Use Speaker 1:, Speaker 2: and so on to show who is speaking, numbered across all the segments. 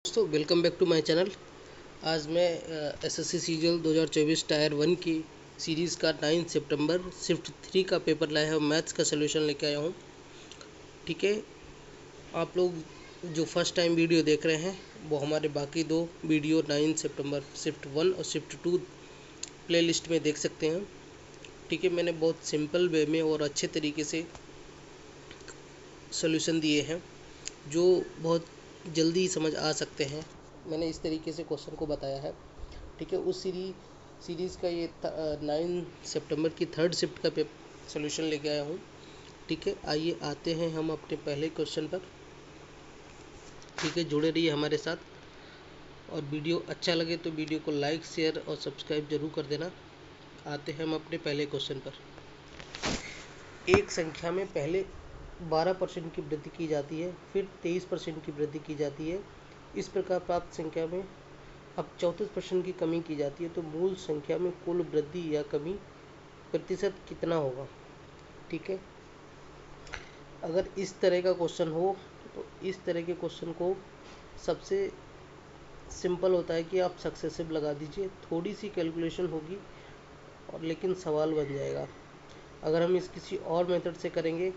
Speaker 1: दोस्तों welcome back to my channel. आज मैं एसएससी सीजीएल 2024 टायर 1 की सीरीज़ का 9 सितंबर शिफ्ट 3 का पेपर लाया है। मैथ्स का सलूशन लेके आया हूँ। ठीक है, आप लोग जो फर्स्ट टाइम वीडियो देख रहे हैं वो हमारे बाकी दो वीडियो 9 सितंबर शिफ्ट 1 और शिफ्ट 2 प्लेलिस्ट में देख सकते हैं। ठीक है, मैंने बहुत सिंपल वे में और अच्छे तरीके से सलूशन दिए हैं जो बहुत जल्दी समझ आ सकते हैं। मैंने इस तरीके से क्वेश्चन को बताया है। ठीक है, उस सीरीज़ का ये 9 सितंबर की थर्ड शिफ्ट का सॉल्यूशन लेके आया हूँ। ठीक है, आइए आते हैं हम अपने पहले क्वेश्चन पर। ठीक है, जुड़े रहिए हमारे साथ और वीडियो अच्छा लगे तो वीडियो को लाइक शेयर और सब्सक्राइब जरूर कर देना। आते हैं हम अपने पहले क्वेश्चन पर। एक संख्या में पहले 12% की वृद्धि की जाती है, फिर 23% की वृद्धि की जाती है। इस प्रकार प्राप्त संख्या में अब 34% की कमी की जाती है, तो मूल संख्या में कुल वृद्धि या कमी प्रतिशत कितना होगा। ठीक है, अगर इस तरह का क्वेश्चन हो तो इस तरह के क्वेश्चन को सबसे सिंपल होता है कि आप सक्सेसिव लगा दीजिए। थोड़ी सी कैलकुलेशन होगी और लेकिन सवाल बन जाएगा। अगर हम इस किसी और मेथड से करेंगे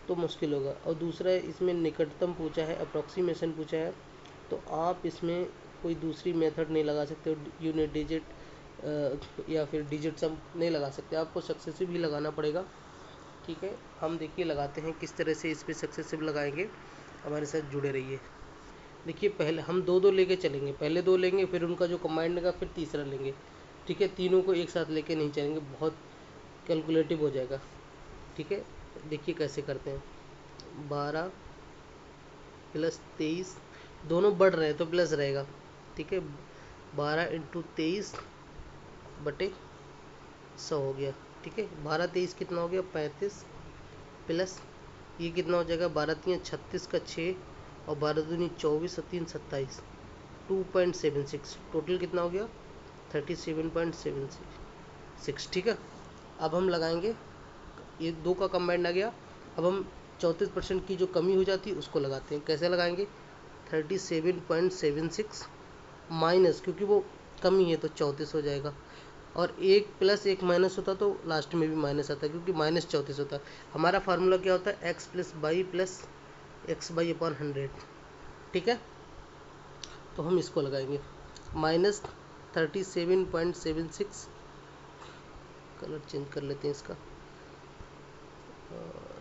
Speaker 1: तो मुश्किल होगा। और दूसरा इसमें निकटतम पूछा है, अप्रॉक्सीमेशन पूछा है, तो आप इसमें कोई दूसरी मेथड नहीं लगा सकते, यूनिट डिजिट या फिर डिजिट सम नहीं लगा सकते, आपको सक्सेसिव ही लगाना पड़ेगा। ठीक है, हम देखिए लगाते हैं किस तरह से इस पर सक्सेसिव लगाएंगे। हमारे साथ जुड़े रहिए। देखिए, पहले हम दो दो लेके चलेंगे, पहले दो लेंगे फिर उनका जो कम्बाइंड का फिर तीसरा लेंगे। ठीक है, तीनों को एक साथ लेके नहीं चलेंगे, बहुत कैलकुलेटिव हो जाएगा। ठीक है, देखिए कैसे करते हैं। 12 प्लस 23 दोनों बढ़ रहे हैं तो प्लस रहेगा। ठीक है, 12 इंटू 23 बटे 100 हो गया। ठीक है, 12 23 कितना हो गया 35 प्लस ये कितना हो जाएगा 12 3 36 का 6 और 12 दूनी 24 और 3 27 2.76 टोटल कितना हो गया 37.76। ठीक है, अब हम लगाएंगे, ये दो का कंबाइंड आ गया। अब हम 34% की जो कमी हो जाती है उसको लगाते हैं। कैसे लगाएंगे 37.76 माइनस, क्योंकि वो कमी है तो 34 हो जाएगा। और एक प्लस एक माइनस होता तो लास्ट में भी माइनस आता है, क्योंकि माइनस 34 होता है। हमारा फार्मूला क्या होता है x plus Y plus x by upon 100। ठीक है, तो हम इसको लगाएंगे माइनस 37.76। कलर चेंज कर लेते हैं इसका,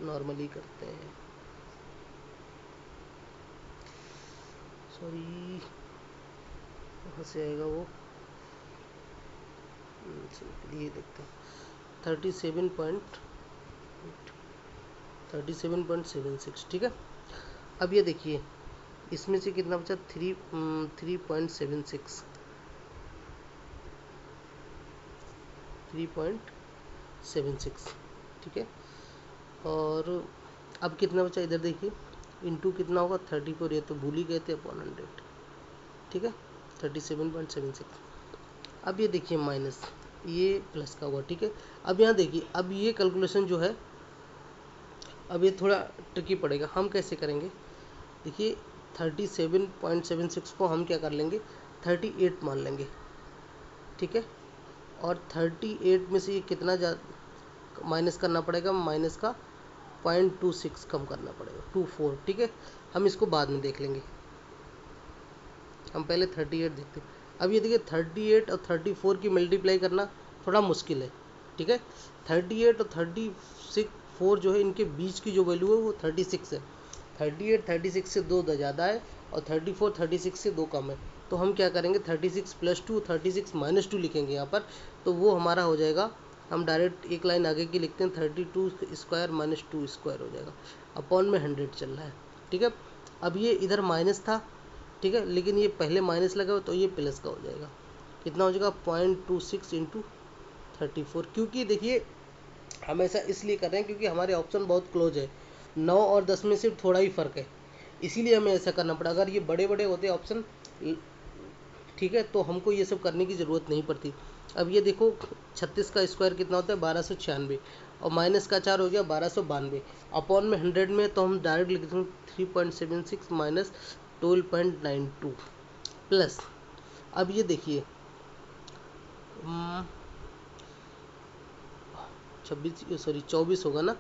Speaker 1: नॉर्मली करते हैं, सॉरी कहाँ से आएगा वो, ये देखते हैं 37.76। ठीक है, अब ये देखिए इसमें से कितना बचा 3.76 3.76। ठीक है, और अब कितना बचा इधर देखिए, इंटू कितना होगा 34, ये तो भूल ही गए थे, अपॉन 100। ठीक है, 37.76। अब ये देखिए माइनस, ये प्लस का हुआ। ठीक है, अब यहाँ देखिए, अब ये कैलकुलेशन जो है अब ये थोड़ा ट्रिकी पड़ेगा। हम कैसे करेंगे, देखिए 37.76 को हम क्या कर लेंगे 38 मान लेंगे। ठीक है, और 38 में से ये कितना माइनस करना पड़ेगा, माइनस का 0.26 कम करना पड़ेगा 24। ठीक है, हम इसको बाद में देख लेंगे, हम पहले 38 देखते हैं। अब ये देखिए 38 और 34 की मल्टीप्लाई करना थोड़ा मुश्किल है। ठीक है, 38 और 34 जो है इनके बीच की जो वैल्यू है वो 36 है। 38 36 से 2 ज़्यादा है और 34 36 से 2 कम है। तो हम क्या करेंगे 36 प्लस 2 36 माइनस 2 लिखेंगे यहाँ पर, तो वो हमारा हो जाएगा, हम डायरेक्ट एक लाइन आगे की लिखते हैं 32 स्क्वायर माइनस 2 स्क्वायर हो जाएगा, अपॉन में 100 चल रहा है। ठीक है, अब ये इधर माइनस था, ठीक है, लेकिन ये पहले माइनस लगा तो ये प्लस का हो जाएगा, कितना हो जाएगा 0.26 इंटू 34। क्योंकि देखिए हम ऐसा इसलिए कर रहे हैं क्योंकि हमारे ऑप्शन बहुत क्लोज है, 9 और 10 में सिर्फ थोड़ा ही फ़र्क है, इसीलिए हमें ऐसा करना पड़ा। अगर ये बड़े बड़े होते ऑप्शन, ठीक है, तो हमको ये सब करने की ज़रूरत नहीं पड़ती। अब ये देखो 36 का स्क्वायर कितना होता है 1296 और माइनस का 4 हो गया 1292, अपॉन में 100 में तो हम डायरेक्ट लिख देते हैं 3.76 माइनस 12.92 प्लस, अब ये देखिए 24 होगा ना,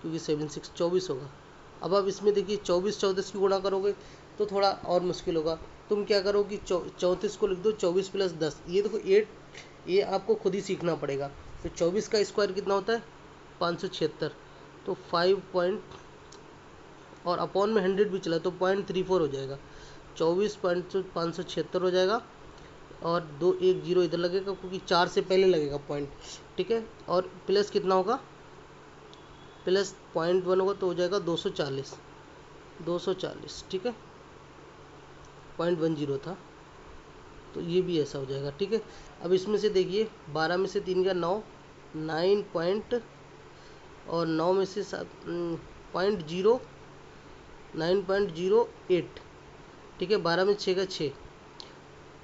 Speaker 1: क्योंकि 76 24 होगा। अब आप इसमें देखिए 24 34 की गुणा करोगे तो थोड़ा और मुश्किल होगा। तुम क्या करो कि 34 को लिख दो 24 प्लस 10, ये देखो 8, ये आपको खुद ही सीखना पड़ेगा। तो 24 का स्क्वायर कितना होता है 576, तो 5 पॉइंट और अपॉन में 100 भी चला तो 0.34 हो जाएगा, 24.576 हो जाएगा। और 2 1 0 इधर लगेगा क्योंकि 4 से पहले लगेगा पॉइंट, ठीक है। और प्लस कितना होगा, प्लस 0.1 होगा तो हो जाएगा 240, ठीक है, 0.10 था तो ये भी ऐसा हो जाएगा, ठीक है। अब इसमें से देखिए 12 में से 3 का 9, 9 पॉइंट और 9 में से 9.08, ठीक है। 12 में 6 का 6,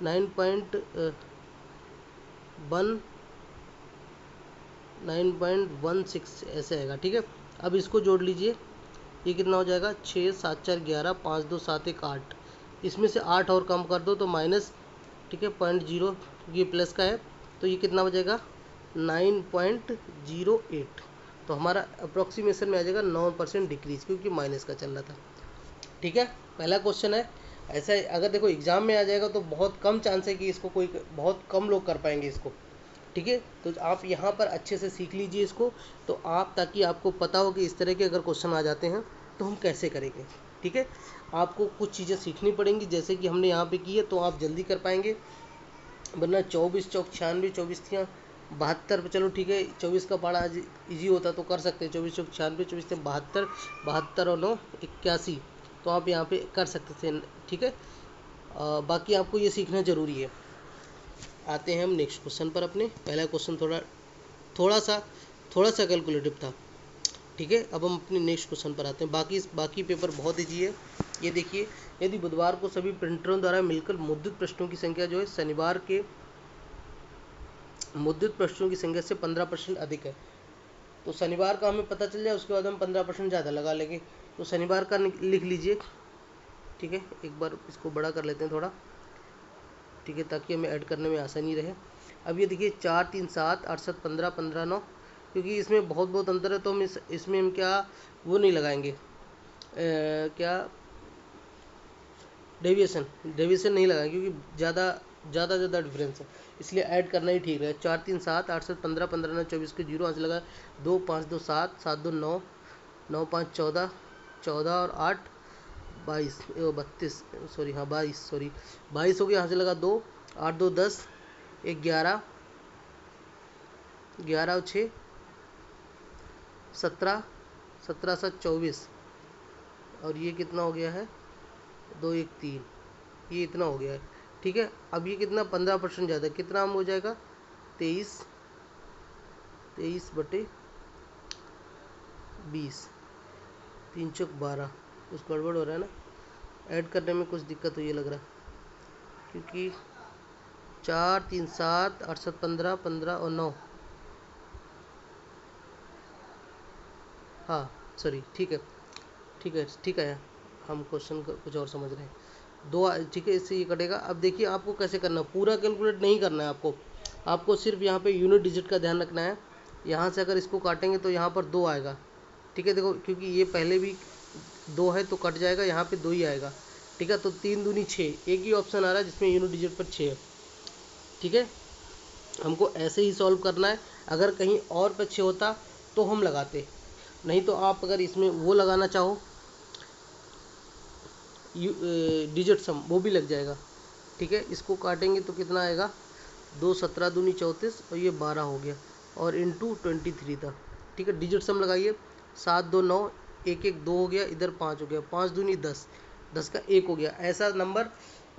Speaker 1: 9.16 ऐसे आएगा, ठीक है। अब इसको जोड़ लीजिए, ये कितना हो जाएगा 6 7 4 11, 5 2 7 1 8, इसमें से 8 और कम कर दो तो माइनस, ठीक है, 0.0, ये प्लस का है तो ये कितना बचेगा 9.08। तो हमारा अप्रोक्सीमेशन में आ जाएगा 9% डिक्रीज, क्योंकि माइनस का चल रहा था, ठीक है। पहला क्वेश्चन है ऐसा है, अगर देखो एग्जाम में आ जाएगा तो बहुत कम चांस है कि इसको कोई, बहुत कम लोग कर पाएंगे इसको, ठीक है। तो आप यहाँ पर अच्छे से सीख लीजिए इसको, तो आप, ताकि आपको पता हो कि इस तरह के अगर क्वेश्चन आ जाते हैं तो हम कैसे करेंगे, ठीक है। आपको कुछ चीज़ें सीखनी पड़ेंगी जैसे कि हमने यहाँ पे की है, तो आप जल्दी कर पाएंगे, वरना 24 चौक 96, 24 थी 72, चलो ठीक है 24 का पढ़ा आज ईजी होता तो कर सकते हैं, 24 चौक 96, 24 थे 72, 72 और 9 81, तो आप यहाँ पे कर सकते थे, ठीक है। बाकी आपको ये सीखना ज़रूरी है। आते हैं हम नेक्स्ट क्वेश्चन पर अपने। पहला क्वेश्चन थोड़ा सा कैलकुलेटिव था, ठीक है। अब हम अपने नेक्स्ट क्वेश्चन पर आते हैं। बाकी पेपर बहुत ईजी है। ये देखिए, यदि बुधवार को सभी प्रिंटरों द्वारा मिलकर मुद्रित पृष्ठों की संख्या जो है शनिवार के मुद्रित पृष्ठों की संख्या से 15% अधिक है, तो शनिवार का हमें पता चल जाए, उसके बाद हम 15% ज़्यादा लगा लेंगे। तो शनिवार का लिख लीजिए, ठीक है। एक बार इसको बड़ा कर लेते हैं थोड़ा, ठीक है, ताकि हमें ऐड करने में आसानी रहे। अब ये देखिए 4 3 7 68 15 15 9, क्योंकि इसमें बहुत अंतर है तो हम इसमें हम क्या वो नहीं लगाएंगे, क्या डेविएशन नहीं लगाएंगे, क्योंकि ज़्यादा डिफरेंस है, इसलिए ऐड करना ही ठीक है। 4 3 7 68 15 15 9 24 के 0 यहाँ से लगा, 2 5 2 7 7 2 9 9 5 14 14 और 8 22 32, सॉरी हाँ 22 हो गया, यहाँ से लगा 2 8 2 10 1 11 11 और 6 17 17 7 24, और ये कितना हो गया है 2 1 3, ये इतना हो गया है, ठीक है। अब ये कितना 15% ज़्यादा, कितना हम हो जाएगा 23 बटे 20, 3 चौक 12, कुछ गड़बड़ हो रहा है ना, ऐड करने में कुछ दिक्कत हुई लग रहा है, क्योंकि 4 3 7 68 15 15 और 9, हाँ सॉरी, ठीक है, हम क्वेश्चन का कुछ और समझ रहे हैं। 2, ठीक है, इससे ये कटेगा। अब देखिए आपको कैसे करना है, पूरा कैलकुलेट नहीं करना है आपको सिर्फ यहाँ पे यूनिट डिजिट का ध्यान रखना है। यहाँ से अगर इसको काटेंगे तो यहाँ पर 2 आएगा, ठीक है। देखो क्योंकि ये पहले भी 2 है तो कट जाएगा, यहाँ पे 2 ही आएगा, ठीक है। तो 3 दूनी 6, एक ही ऑप्शन आ रहा है जिसमें यूनिट डिजिट पर 6 है, ठीक है। हमको ऐसे ही सॉल्व करना है, अगर कहीं और पे 6 होता तो हम लगाते, नहीं तो आप अगर इसमें वो लगाना चाहो डिजिट सम, वो भी लग जाएगा, ठीक है। इसको काटेंगे तो कितना आएगा 2 17 दूनी 34 और ये 12 हो गया, और इंटू 23 था, ठीक है। डिजिट सम लगाइए, 7 2 9 1 1 2 हो गया, इधर 5 हो गया, 5 दूनी 10 10 का 1 हो गया। ऐसा नंबर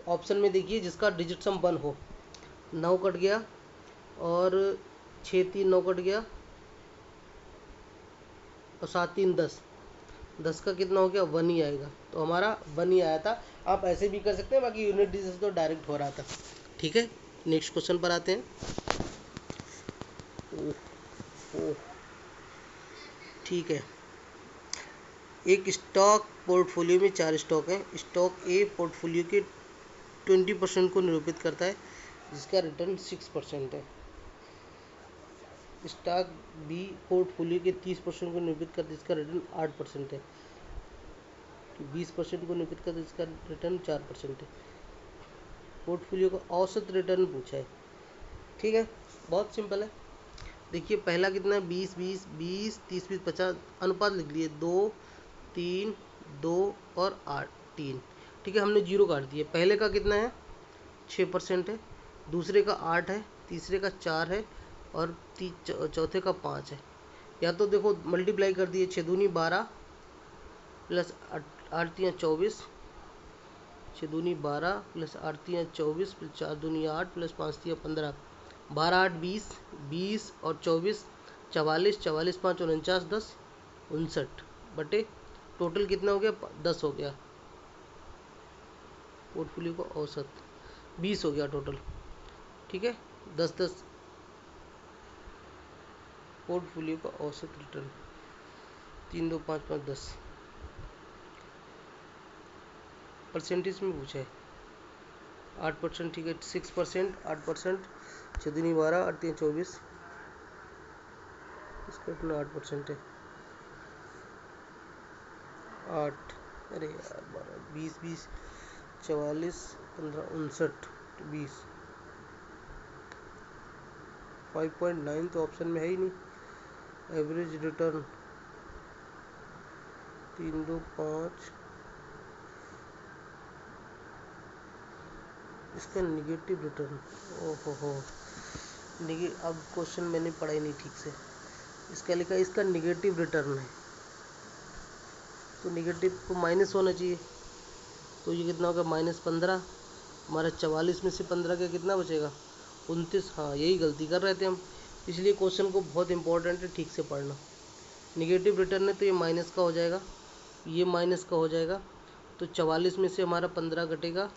Speaker 1: ऑप्शन में देखिए जिसका डिजिट सम 1 हो। 9 कट गया और 6 3 9 कट गया और 7 3 10, 10 का कितना हो गया 1 ही आएगा, तो हमारा 1 ही आया था। आप ऐसे भी कर सकते हैं, बाकी यूनिट डिजिट तो डायरेक्ट हो रहा था, ठीक है। नेक्स्ट क्वेश्चन पर आते हैं। ओह, ठीक है, एक स्टॉक पोर्टफोलियो में 4 स्टॉक हैं। स्टॉक ए पोर्टफोलियो के 20% को निरूपित करता है जिसका रिटर्न 6% है। स्टॉक बी पोर्टफोलियो के 30% को निरूपित करता है जिसका रिटर्न 8% है। 20% को निरूपित करता है जिसका रिटर्न 4% है। पोर्टफोलियो का औसत रिटर्न पूछा है। ठीक है, बहुत सिंपल है। देखिए पहला कितना है, 20 20 20 30 20 50 अनुपात लिख लिए 2 3 2 और 8 3। ठीक है, हमने जीरो काट दिया। पहले का कितना है, 6% है, दूसरे का 8 है, तीसरे का 4 है और चौथे का 5 है। या तो देखो मल्टीप्लाई कर दिए, 6 दूनी 12 प्लस 8 तियाँ 24, 6 दूनी 12 प्लस 8 तियाँ 24 प्लस 4 दूनी 8 प्लस 5 तियाँ 15, 12 8 20 20 और 24 44 44 5 49 10 59 बटे टोटल कितना हो गया, 10 हो गया। पोर्टफोलियो का औसत 20 हो गया टोटल। ठीक है, 10 10 पोर्टफोलियो का औसत रिटर्न 3 2 5 5 10 परसेंटेज में पूछा है। 8%। ठीक है, 6% 8%, 6 दूनी 12 8 3 24, इसका इतना 8% है। 8 अरे यार 12 20 20 44 15 59 20 5.9 तो ऑप्शन में है ही नहीं। एवरेज रिटर्न 3 2 5, इसका निगेटिव रिटर्न, ओहो हो अब क्वेश्चन मैंने पढ़ा ही नहीं ठीक से। इसका लिखा है इसका निगेटिव रिटर्न है, तो निगेटिव को माइनस होना चाहिए। तो ये कितना होगा, -15। हमारा 44 में से 15 का कितना बचेगा, 29। हाँ, यही गलती कर रहे थे हम, इसलिए क्वेश्चन को बहुत इंपॉर्टेंट है ठीक से पढ़ना। निगेटिव रिटर्न है तो ये माइनस का हो जाएगा, ये माइनस का हो जाएगा, तो 44 में से हमारा 15 घटेगा,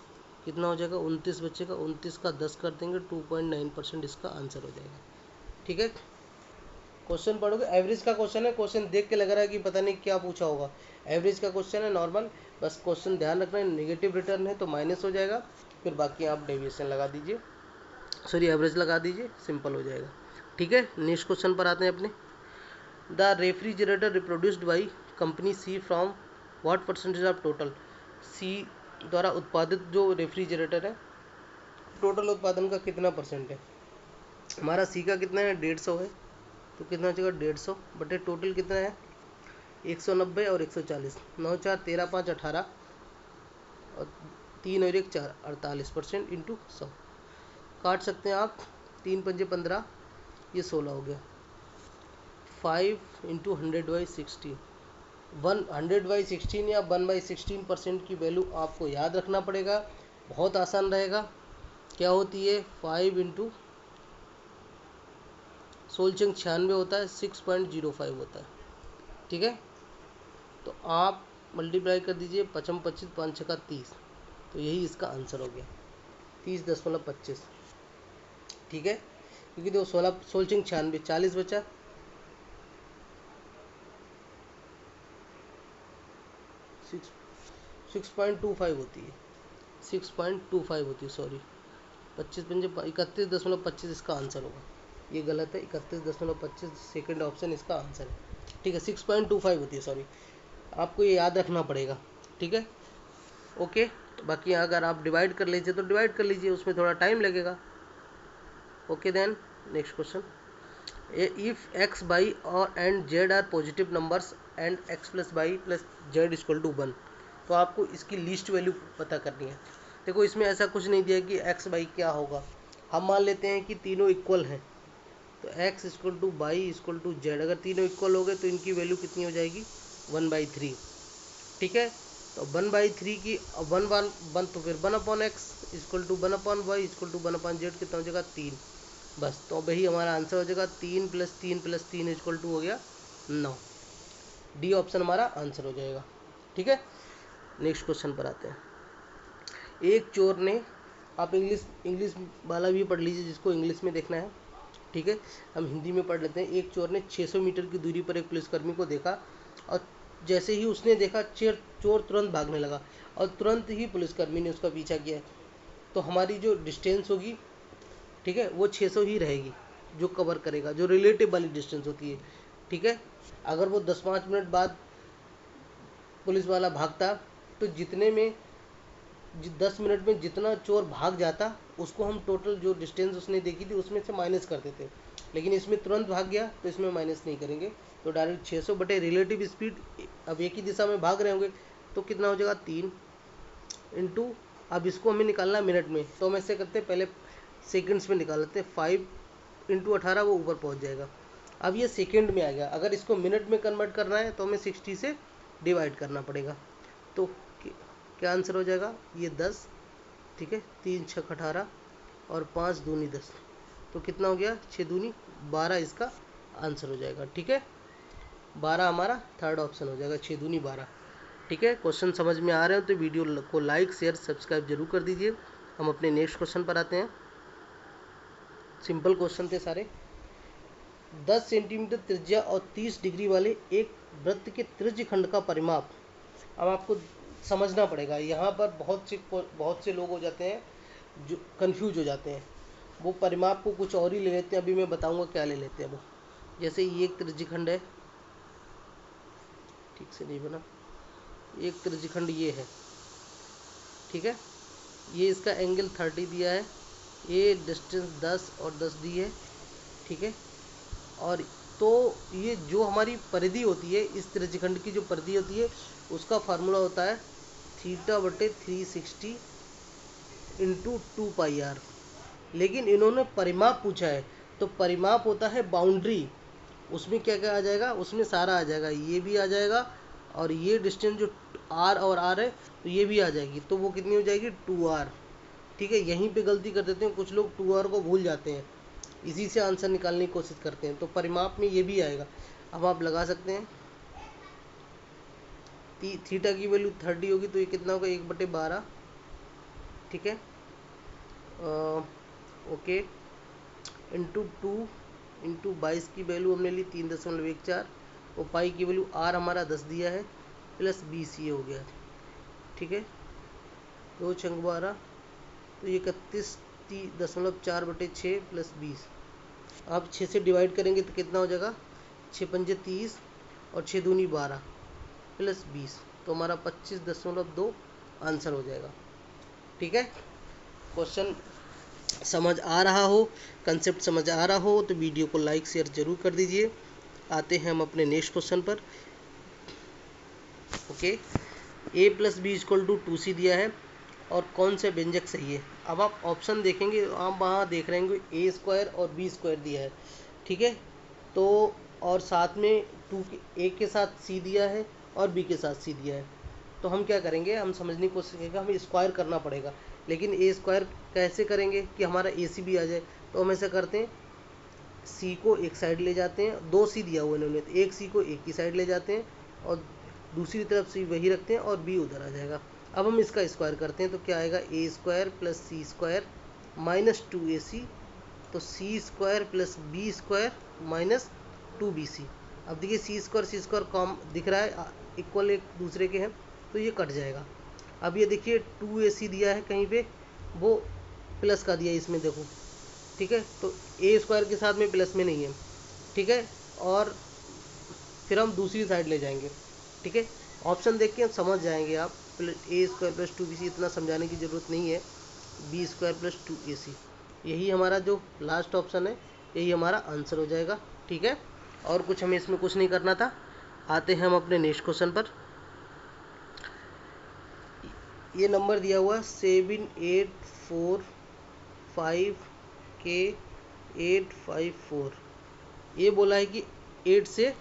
Speaker 1: कितना हो जाएगा, 29 बचेगा। 29 का 10 कर देंगे, 2.9% इसका आंसर हो जाएगा। ठीक है, क्वेश्चन पढ़ोगे, एवरेज का क्वेश्चन है। क्वेश्चन देख के लग रहा है कि पता नहीं क्या पूछा होगा। एवरेज का क्वेश्चन है, नॉर्मल। बस क्वेश्चन ध्यान रखना है, नेगेटिव रिटर्न है तो माइनस हो जाएगा, फिर बाकी आप डेविएशन लगा दीजिए, सॉरी एवरेज लगा दीजिए, सिंपल हो जाएगा। ठीक है, नेक्स्ट क्वेश्चन पर आते हैं अपने। The refrigerator reproduced by company C from what percentage of total. C द्वारा उत्पादित जो रेफ्रिजरेटर है, टोटल उत्पादन का कितना परसेंट है। हमारा सी का कितना है, 150 है, तो कितना हो जाएगा, 150 बटे टोटल कितना है, 190 और 140, 9 4 13 5 18 और 3 और 1 4, 48% इंटू 100। काट सकते हैं आप, 3 पंजे 15, ये 16 हो गया। 5 इंटू 100/16, 100/16 या 1/16% की वैल्यू आपको याद रखना पड़ेगा, बहुत आसान रहेगा। क्या होती है, 5 इंटू 16 96 होता है, 6.05 होता है। ठीक है, तो आप मल्टीप्लाई कर दीजिए, 55 25 5 6 का 30, तो यही इसका आंसर हो गया, 30.25। ठीक है, क्योंकि देखो 16 16 96 40 बचा, 6.25 होती है, 6.25 होती है, सॉरी 25 पंजे 31.25 इसका आंसर होगा। ये गलत है, 31.25 सेकेंड ऑप्शन इसका आंसर है। ठीक है, 6.25 होती है, सॉरी, आपको ये याद रखना पड़ेगा। ठीक है, ओके। तो बाकी अगर आप डिवाइड कर लीजिए तो डिवाइड कर लीजिए, उसमें थोड़ा टाइम लगेगा। Okay then next question. If X Y और and Z are positive numbers and X plus Y plus Z equal to 1, तो आपको इसकी लीस्ट वैल्यू पता करनी है। देखो इसमें ऐसा कुछ नहीं दिया कि एक्स बाई क्या होगा, हम मान लेते हैं कि तीनों इक्वल हैं, तो x equal to y equal to z, अगर तीनों इक्वल हो गए तो इनकी वैल्यू कितनी हो जाएगी, 1/3। ठीक है, तो 1/3 की 1 तो फिर 1/x equal to 1/y equal to 1/z कितना हो जाएगा, 3। बस, तो वही हमारा आंसर हो जाएगा, 3 + 3 + 3 इक्वल टू हो गया 9। डी ऑप्शन हमारा आंसर हो जाएगा। ठीक है, नेक्स्ट क्वेश्चन पर आते हैं। एक चोर ने, आप इंग्लिश वाला भी पढ़ लीजिए जिसको इंग्लिश में देखना है। ठीक है, हम हिंदी में पढ़ लेते हैं। एक चोर ने 600 मीटर की दूरी पर एक पुलिसकर्मी को देखा और जैसे ही उसने देखा चोर तुरंत भागने लगा और तुरंत ही पुलिसकर्मी ने उसका पीछा किया। तो हमारी जो डिस्टेंस होगी, ठीक है, वो 600 ही रहेगी, जो कवर करेगा, जो रिलेटिव वाली डिस्टेंस होती है। ठीक है, अगर वो 10-5 मिनट बाद पुलिस वाला भागता तो 10 मिनट में जितना चोर भाग जाता उसको हम टोटल जो डिस्टेंस उसने देखी थी उसमें से माइनस कर देते। लेकिन इसमें तुरंत भाग गया तो इसमें माइनस नहीं करेंगे, तो डायरेक्ट 600 बटे रिलेटिव स्पीड, अब एक ही दिशा में भाग रहे होंगे तो कितना हो जाएगा 3 इंटू, अब इसको हमें निकालना मिनट में, तो हम ऐसे करते हैं पहले सेकंड्स में निकाल लेते हैं। 5 इंटू 18 वो ऊपर पहुंच जाएगा। अब ये सेकंड में आ गया, अगर इसको मिनट में कन्वर्ट करना है तो हमें 60 से डिवाइड करना पड़ेगा। तो क्या आंसर हो जाएगा, ये 10, ठीक है, 3 छक 18 और 5 दूनी 10, तो कितना हो गया 6 दूनी 12, इसका आंसर हो जाएगा। ठीक है, 12 हमारा थर्ड ऑप्शन हो जाएगा, 6 दूनी 12। ठीक है, क्वेश्चन समझ में आ रहे हो तो वीडियो को लाइक शेयर सब्सक्राइब जरूर कर दीजिए। हम अपने नेक्स्ट क्वेश्चन पर आते हैं। सिंपल क्वेश्चन थे सारे। 10 सेंटीमीटर त्रिज्या और 30 डिग्री वाले एक वृत्त के त्रिज्य खंड का परिमाप। अब आपको समझना पड़ेगा, यहाँ पर बहुत से लोग हो जाते हैं जो कंफ्यूज हो जाते हैं, वो परिमाप को कुछ और ही ले लेते हैं। अभी मैं बताऊंगा क्या ले लेते हैं वो। जैसे ये एक त्रिज्यखंड है, ठीक से नहीं बना, एक त्रिज्यखंड ये है, ठीक है, ये इसका एंगल 30 दिया है, ये डिस्टेंस 10 और 10 दी है, ठीक है। और तो ये जो हमारी परिधि होती है, इस त्रिज्यखंड की जो परिधि होती है उसका फार्मूला होता है θ/360 इंटू 2πr। लेकिन इन्होंने परिमाप पूछा है, तो परिमाप होता है बाउंड्री, उसमें क्या क्या आ जाएगा, उसमें सारा आ जाएगा, ये भी आ जाएगा और ये डिस्टेंस जो r और r है तो ये भी आ जाएगी, तो वो कितनी हो जाएगी 2r। ठीक है, यहीं पे गलती कर देते हैं कुछ लोग, 2r को भूल जाते हैं, इसी से आंसर निकालने की कोशिश करते हैं। तो परिमाप में ये भी आएगा। अब आप लगा सकते हैं, थीटा की वैल्यू 30 होगी तो ये कितना होगा 1/12, ठीक है, ओके, इंटू 2 इंटू 22 की वैल्यू हमने ली 3.14 और पाई की वैल्यू r हमारा 10 दिया है प्लस 20 ये हो गया, ठीक है, 2 छंग 12, तो ये 31.4/6 प्लस 20। आप 6 से डिवाइड करेंगे तो कितना हो जाएगा, 6 पंजे 30 और 6 दूनी 12 प्लस 20, तो हमारा 25.2 आंसर हो जाएगा। ठीक है, क्वेश्चन समझ आ रहा हो, कंसेप्ट समझ आ रहा हो तो वीडियो को लाइक शेयर जरूर कर दीजिए। आते हैं हम अपने नेक्स्ट क्वेश्चन पर। Okay, a plus b equal to 2c दिया है और कौन सा व्यंजक सही है। अब आप ऑप्शन देखेंगे, आप वहाँ देख रहे हैं ए स्क्वायर और बी स्क्वायर दिया है, ठीक है, तो और साथ में ए के साथ सी दिया है और बी के साथ सी दिया है। तो हम क्या करेंगे, हम समझने की कोशिश करेंगे, हमें स्क्वायर करना पड़ेगा। लेकिन ए स्क्वायर कैसे करेंगे कि हमारा ए सी भी आ जाए, तो हम ऐसा करते हैं, सी को एक साइड ले जाते हैं, 2 सी दिया हुआ इन्होंने, तो एक सी को एक ही साइड ले जाते हैं और दूसरी तरफ सी वही रखते हैं और बी उधर आ जाएगा। अब हम इसका स्क्वायर करते हैं तो क्या आएगा, A square plus C square minus 2ac, तो C square plus B square minus 2bc। अब देखिए सी स्क्वायर कॉम दिख रहा है, इक्वल एक दूसरे के हैं, तो ये कट जाएगा। अब ये देखिए 2ac दिया है कहीं पे, वो प्लस का दिया है इसमें देखो, ठीक है, तो ए स्क्वायर के साथ में प्लस में नहीं है, ठीक है, और फिर हम दूसरी साइड ले जाएंगे, ठीक है, ऑप्शन देख के समझ जाएंगे आप। ए स्क्वायर प्लस 2bc इतना समझाने की ज़रूरत नहीं है, बी स्क्वायर प्लस 2ac, यही हमारा जो लास्ट ऑप्शन है, यही हमारा आंसर हो जाएगा। ठीक है, और कुछ हमें इसमें कुछ नहीं करना था। आते हैं हम अपने नेक्स्ट क्वेश्चन पर। ये नंबर दिया हुआ 7845K854, ये बोला है कि 8 से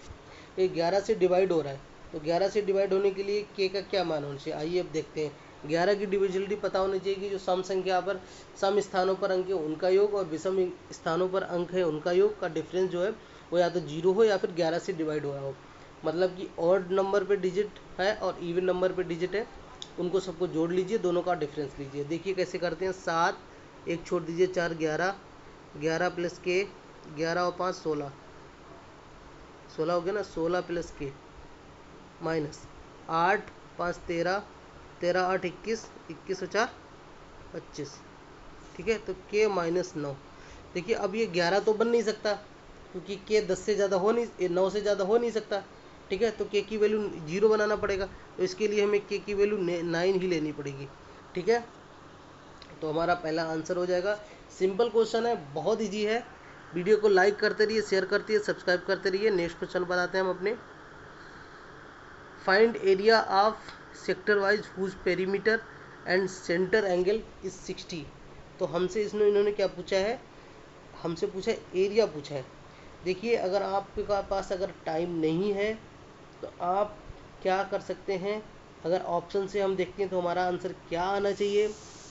Speaker 1: 11 से डिवाइड हो रहा है, तो 11 से डिवाइड होने के लिए के का क्या मान होना चाहिए, आइए अब देखते हैं। 11 की डिविजिबिलिटी पता होनी चाहिए कि जो सम संख्या पर सम स्थानों पर अंक है उनका योग और विषम स्थानों पर अंक है उनका योग का डिफरेंस जो है वो या तो 0 हो या फिर 11 से डिवाइड हो रहा हो। मतलब कि ऑड नंबर पे डिजिट है और इवन नंबर पे डिजिट है, उनको सबको जोड़ लीजिए, दोनों का डिफरेंस लीजिए। देखिए कैसे करते हैं, 7 एक छोड़ दीजिए, 4 11, 11 प्लस के 11 और 5 16, 16 हो गया ना, 16 प्लस के माइनस 8 5 13, 13 8 21, 21 और 4 25। ठीक है, तो k माइनस 9। देखिए अब ये 11 तो बन नहीं सकता क्योंकि k 10 से ज़्यादा हो नहीं, 9 से ज़्यादा हो नहीं सकता। ठीक है, तो k की वैल्यू 0 बनाना पड़ेगा, तो इसके लिए हमें k की वैल्यू 9 ही लेनी पड़ेगी। ठीक है, तो हमारा पहला आंसर हो जाएगा। सिंपल क्वेश्चन है, बहुत ईजी है। वीडियो को लाइक करते रहिए, शेयर करते रहिए, सब्सक्राइब करते रहिए। नेक्स्ट क्वेश्चन बताते हैं हम अपने। Find area of sector wise whose perimeter and centre angle is 60। तो हमसे इसमें इन्होंने क्या पूछा है, हमसे पूछा है एरिया पूछा है। देखिए अगर आपके पास अगर टाइम नहीं है तो आप क्या कर सकते हैं, अगर ऑप्शन से हम देखते हैं तो हमारा आंसर क्या आना चाहिए।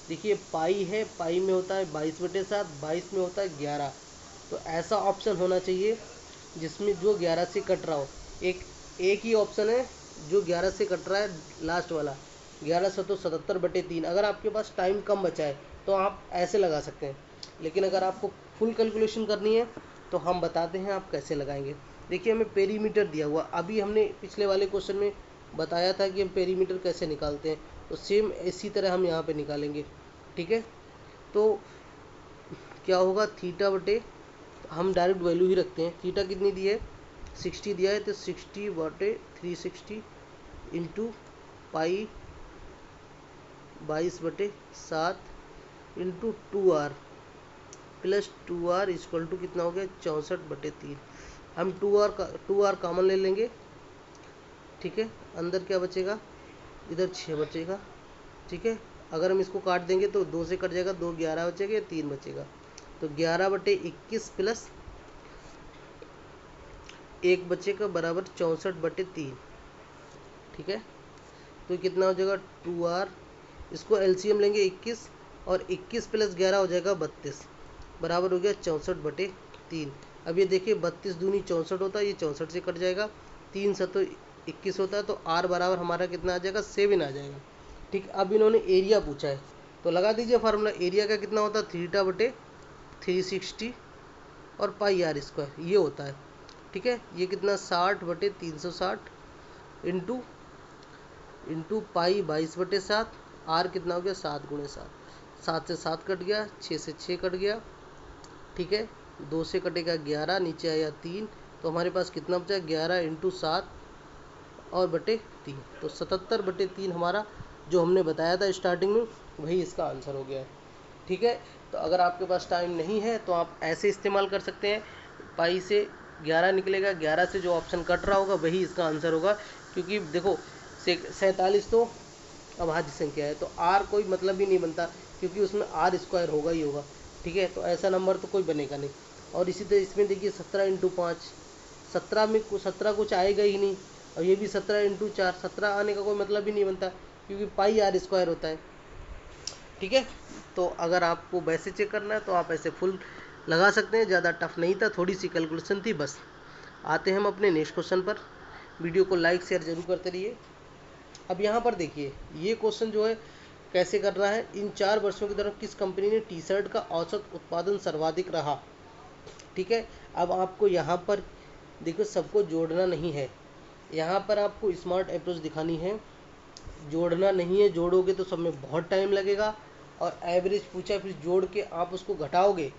Speaker 1: देखिए पाई है, पाई में होता है 22/7, 22 में होता है 11। तो ऐसा ऑप्शन होना चाहिए जिसमें जो 11 से कट रहा हो। एक ही ऑप्शन है जो 11 से कट रहा है, लास्ट वाला 11 तो 77/3। अगर आपके पास टाइम कम बचा है तो आप ऐसे लगा सकते हैं, लेकिन अगर आपको फुल कैलकुलेशन करनी है तो हम बताते हैं आप कैसे लगाएंगे। देखिए हमें पेरीमीटर दिया हुआ, अभी हमने पिछले वाले क्वेश्चन में बताया था कि हम पेरीमीटर कैसे निकालते हैं, तो सेम इसी तरह हम यहाँ पे निकालेंगे। ठीक है, तो क्या होगा, थीटा बटे, हम डायरेक्ट वैल्यू ही रखते हैं। थीटा कितनी दी है, 60 दिया है, तो 60/360 into pi 22/7 into 2r plus 2r equal to कितना हो गया, 64/3। हम 2r कॉमन ले लेंगे। ठीक है, अंदर क्या बचेगा, इधर 6 बचेगा। ठीक है, अगर हम इसको काट देंगे तो 2 से कट जाएगा, 2 11 बचेगा, 3 बचेगा। तो 11/21 प्लस 1 बचेगा बराबर 64/3। ठीक है, तो कितना हो जाएगा 2r, इसको एलसीएम लेंगे 21, और 21 प्लस 11 हो जाएगा 32, बराबर हो गया 64/3। अब ये देखिए 32 दूनी 64 होता है, ये 64 से कट जाएगा, 3 7 21 होता है, तो r बराबर हमारा कितना आ जाएगा, 7 आ जाएगा। ठीक, अब इन्होंने एरिया पूछा है तो लगा दीजिए फार्मूला। एरिया का कितना होता है, θ/360 और πr² ये होता है। ठीक है, ये कितना 60/360 इंटू पाई 22/7, आर कितना हो गया 7 × 7, 7 से 7 कट गया, 6 से 6 कट गया। ठीक है, 2 से कटेगा 11, नीचे आया 3, तो हमारे पास कितना बचा, 11 इंटू 7 और बटे 3, तो 77/3 हमारा जो हमने बताया था स्टार्टिंग में वही इसका आंसर हो गया है। ठीक है, तो अगर आपके पास टाइम नहीं है तो आप ऐसे इस्तेमाल कर सकते हैं, पाई से 11 निकलेगा, 11 से जो ऑप्शन कट रहा होगा वही इसका आंसर होगा, क्योंकि देखो 47 तो अभाज्य संख्या है, तो आर कोई मतलब ही नहीं बनता, क्योंकि उसमें r² होगा ही होगा। ठीक है, तो ऐसा नंबर तो कोई बनेगा नहीं। और इसी तरह इसमें देखिए 17 इंटू 5, 17 में 17 कुछ आएगा ही नहीं, और ये भी 17 इंटू 4, 17 आने का कोई मतलब ही नहीं बनता, क्योंकि पाई r² होता है। ठीक है, तो अगर आपको वैसे चेक करना है तो आप ऐसे फुल लगा सकते हैं, ज़्यादा टफ नहीं था, थोड़ी सी कैलकुलेशन थी बस। आते हैं हम अपने नेक्स्ट क्वेश्चन पर। वीडियो को लाइक शेयर जरूर करते रहिए। अब यहाँ पर देखिए ये क्वेश्चन जो है कैसे कर रहा है, इन 4 वर्षों के दौरान किस कंपनी ने टी शर्ट का औसत उत्पादन सर्वाधिक रहा। ठीक है, अब आपको यहाँ पर देखो सबको जोड़ना नहीं है, यहाँ पर आपको स्मार्ट अप्रोच दिखानी है, जोड़ना नहीं है, जोड़ोगे तो सब में बहुत टाइम लगेगा। और एवरेज पूछा, फिर जोड़ के आप उसको घटाओगे,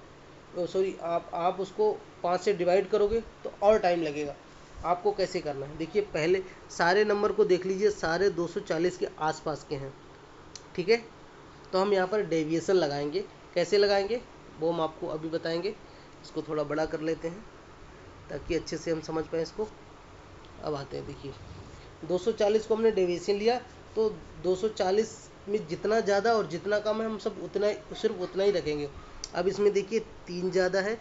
Speaker 1: सॉरी आप उसको 5 से डिवाइड करोगे तो और टाइम लगेगा। आपको कैसे करना है, देखिए पहले सारे नंबर को देख लीजिए, सारे 240 के आसपास के हैं। ठीक है, तो हम यहाँ पर डेविएशन लगाएंगे, कैसे लगाएंगे वो हम आपको अभी बताएंगे। इसको थोड़ा बड़ा कर लेते हैं ताकि अच्छे से हम समझ पाएँ इसको। अब आते हैं, देखिए 240 को हमने डेविएशन लिया, तो 240 में जितना ज़्यादा और जितना कम है हम सब उतना, सिर्फ उतना ही रखेंगे। अब इसमें देखिए 3 ज़्यादा है,